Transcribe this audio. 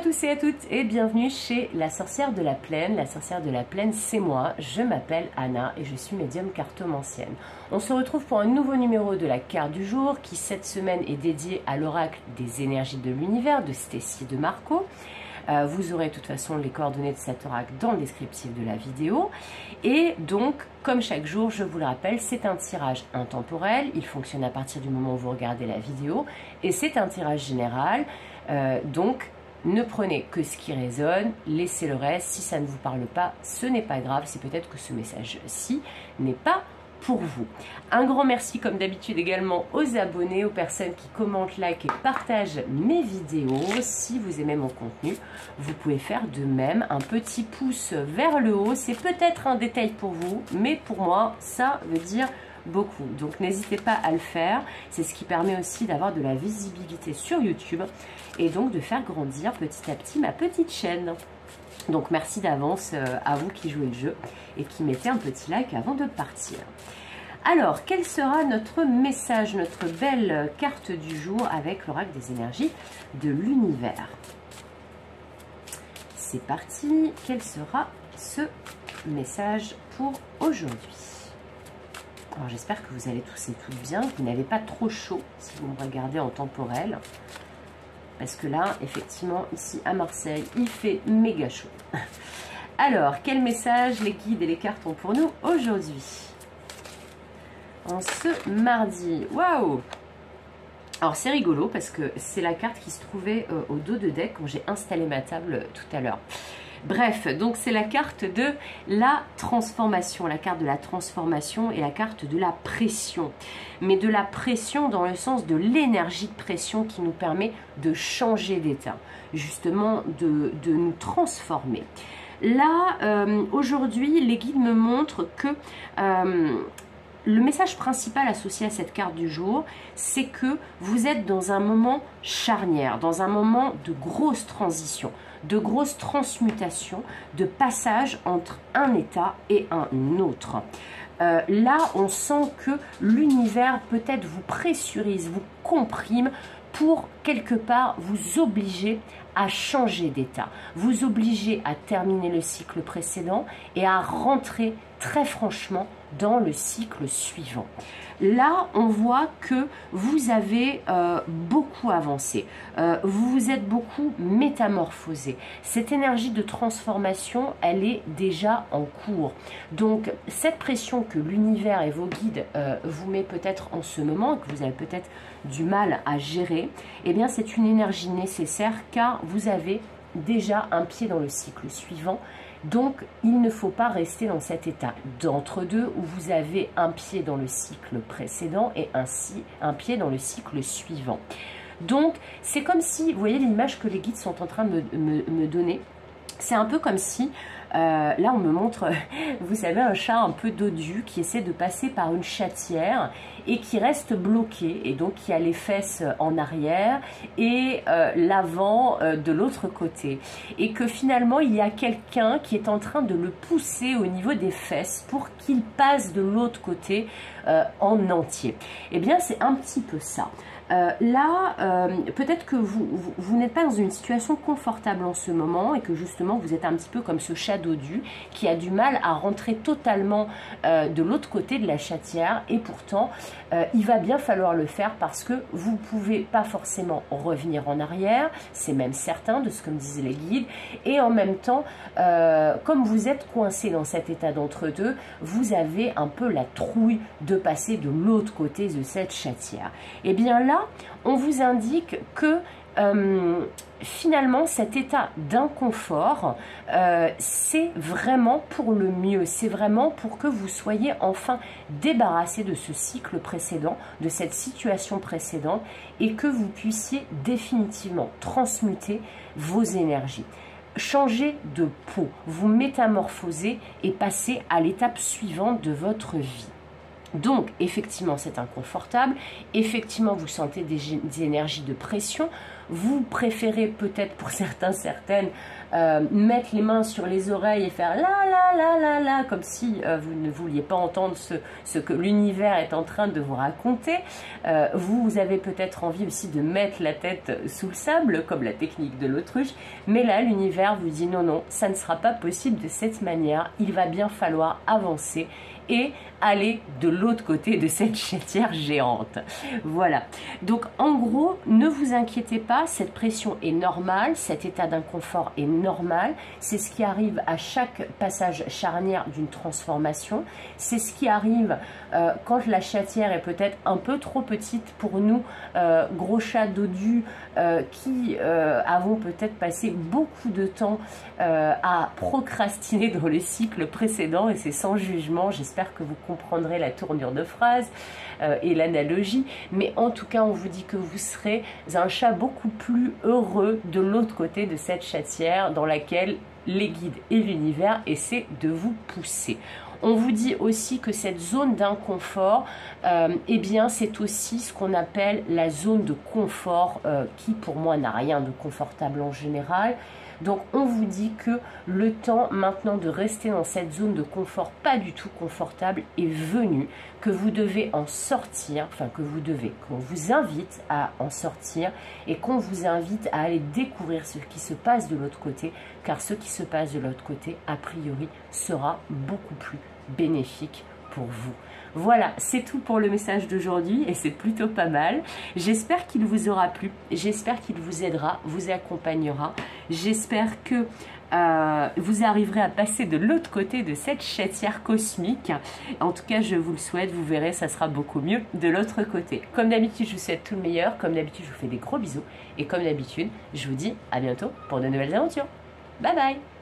tous et à toutes et bienvenue chez La Sorcière de la Plaine. La Sorcière de la Plaine, c'est moi, je m'appelle Anna et je suis médium cartomancienne. On se retrouve pour un nouveau numéro de la carte du jour qui cette semaine est dédié à l'oracle des énergies de l'univers de Stécie de Marco. Vous aurez de toute façon les coordonnées de cet oracle dans le descriptif de la vidéo. Et donc, comme chaque jour, je vous le rappelle, c'est un tirage intemporel. Il fonctionne à partir du moment où vous regardez la vidéo. Et c'est un tirage général. Donc, ne prenez que ce qui résonne, laissez le reste. Si ça ne vous parle pas, ce n'est pas grave. C'est peut-être que ce message-ci n'est pas pour vous. Un grand merci comme d'habitude également aux abonnés, aux personnes qui commentent, like et partagent mes vidéos. Si vous aimez mon contenu, vous pouvez faire de même. Un petit pouce vers le haut, c'est peut-être un détail pour vous, mais pour moi, ça veut dire beaucoup. Donc n'hésitez pas à le faire. C'est ce qui permet aussi d'avoir de la visibilité sur YouTube et donc de faire grandir petit à petit ma petite chaîne. Donc merci d'avance à vous qui jouez le jeu et qui mettez un petit like avant de partir. Alors, quel sera notre message, notre belle carte du jour avec l'oracle des énergies de l'univers? C'est parti, quel sera ce message pour aujourd'hui? Alors j'espère que vous allez tous et toutes bien, que vous n'avez pas trop chaud si vous me regardez en temporel. Parce que là, effectivement, ici à Marseille, il fait méga chaud. Alors, quel message les guides et les cartes ont pour nous aujourd'hui? En ce mardi, waouh! Alors, c'est rigolo parce que c'est la carte qui se trouvait au dos de deck quand j'ai installé ma table tout à l'heure. Bref, donc c'est la carte de la transformation, la carte de la transformation et la carte de la pression. Mais de la pression dans le sens de l'énergie de pression qui nous permet de changer d'état, justement de nous transformer. Là, aujourd'hui, les guides me montrent que le message principal associé à cette carte du jour, c'est que vous êtes dans un moment charnière, dans un moment de grosse transition, de grosse transmutation, de passage entre un état et un autre. Là, on sent que l'univers peut-être vous pressurise, vous comprime pour quelque part vous obliger à changer d'état, vous obliger à terminer le cycle précédent et à rentrer très franchement dans le cycle suivant. Là, on voit que vous avez beaucoup avancé, vous vous êtes beaucoup métamorphosé. Cette énergie de transformation, elle est déjà en cours. Donc, cette pression que l'univers et vos guides vous met peut-être en ce moment, et que vous avez peut-être du mal à gérer, eh bien, c'est une énergie nécessaire car vous avez déjà un pied dans le cycle suivant. Donc, il ne faut pas rester dans cet état d'entre-deux où vous avez un pied dans le cycle précédent et ainsi un pied dans le cycle suivant. Donc, c'est comme si, vous voyez l'image que les guides sont en train de me donner, c'est un peu comme si, là on me montre, vous savez, un chat un peu dodu qui essaie de passer par une chatière et qui reste bloqué et donc qui a les fesses en arrière et l'avant de l'autre côté. Et que finalement il y a quelqu'un qui est en train de le pousser au niveau des fesses pour qu'il passe de l'autre côté en entier. Eh bien c'est un petit peu ça. Là, peut-être que vous n'êtes pas dans une situation confortable en ce moment et que justement vous êtes un petit peu comme ce chat dodu qui a du mal à rentrer totalement de l'autre côté de la chatière et pourtant il va bien falloir le faire parce que vous ne pouvez pas forcément revenir en arrière, c'est même certain de ce que me disaient les guides, et en même temps, comme vous êtes coincé dans cet état d'entre-deux, vous avez un peu la trouille de passer de l'autre côté de cette chatière. Et bien là, on vous indique que finalement cet état d'inconfort c'est vraiment pour le mieux, c'est vraiment pour que vous soyez enfin débarrassé de ce cycle précédent, de cette situation précédente et que vous puissiez définitivement transmuter vos énergies. Changer de peau, vous métamorphoser et passer à l'étape suivante de votre vie. Donc, effectivement, c'est inconfortable. Effectivement, vous sentez des énergies de pression. Vous préférez peut-être, pour certains, certaines, mettre les mains sur les oreilles et faire la, comme si vous ne vouliez pas entendre ce que l'univers est en train de vous raconter. Vous avez peut-être envie aussi de mettre la tête sous le sable, comme la technique de l'autruche. Mais là, l'univers vous dit non, non, ça ne sera pas possible de cette manière. Il va bien falloir avancer et aller de l'autre côté de cette chatière géante. Voilà. Donc, en gros, ne vous inquiétez pas, cette pression est normale, cet état d'inconfort est normal. C'est ce qui arrive à chaque passage charnière d'une transformation. C'est ce qui arrive quand la chatière est peut-être un peu trop petite pour nous, gros chats dodus, qui avons peut-être passé beaucoup de temps à procrastiner dans le cycle précédent, et c'est sans jugement. J'espère que vous comprendrez la tournure de phrase et l'analogie, mais en tout cas on vous dit que vous serez un chat beaucoup plus heureux de l'autre côté de cette chatière dans laquelle les guides et l'univers essaient de vous pousser. On vous dit aussi que cette zone d'inconfort, eh bien, c'est aussi ce qu'on appelle la zone de confort, qui pour moi n'a rien de confortable en général. Donc on vous dit que le temps maintenant de rester dans cette zone de confort pas du tout confortable est venu, que vous devez en sortir, enfin qu'on vous invite à en sortir et qu'on vous invite à aller découvrir ce qui se passe de l'autre côté, car ce qui se passe de l'autre côté, a priori, sera beaucoup plus bénéfique pour vous. Voilà, c'est tout pour le message d'aujourd'hui et c'est plutôt pas mal. J'espère qu'il vous aura plu, j'espère qu'il vous aidera, vous accompagnera. J'espère que vous arriverez à passer de l'autre côté de cette chatière cosmique. En tout cas, je vous le souhaite, vous verrez, ça sera beaucoup mieux de l'autre côté. Comme d'habitude, je vous souhaite tout le meilleur. Comme d'habitude, je vous fais des gros bisous. Et comme d'habitude, je vous dis à bientôt pour de nouvelles aventures. Bye bye!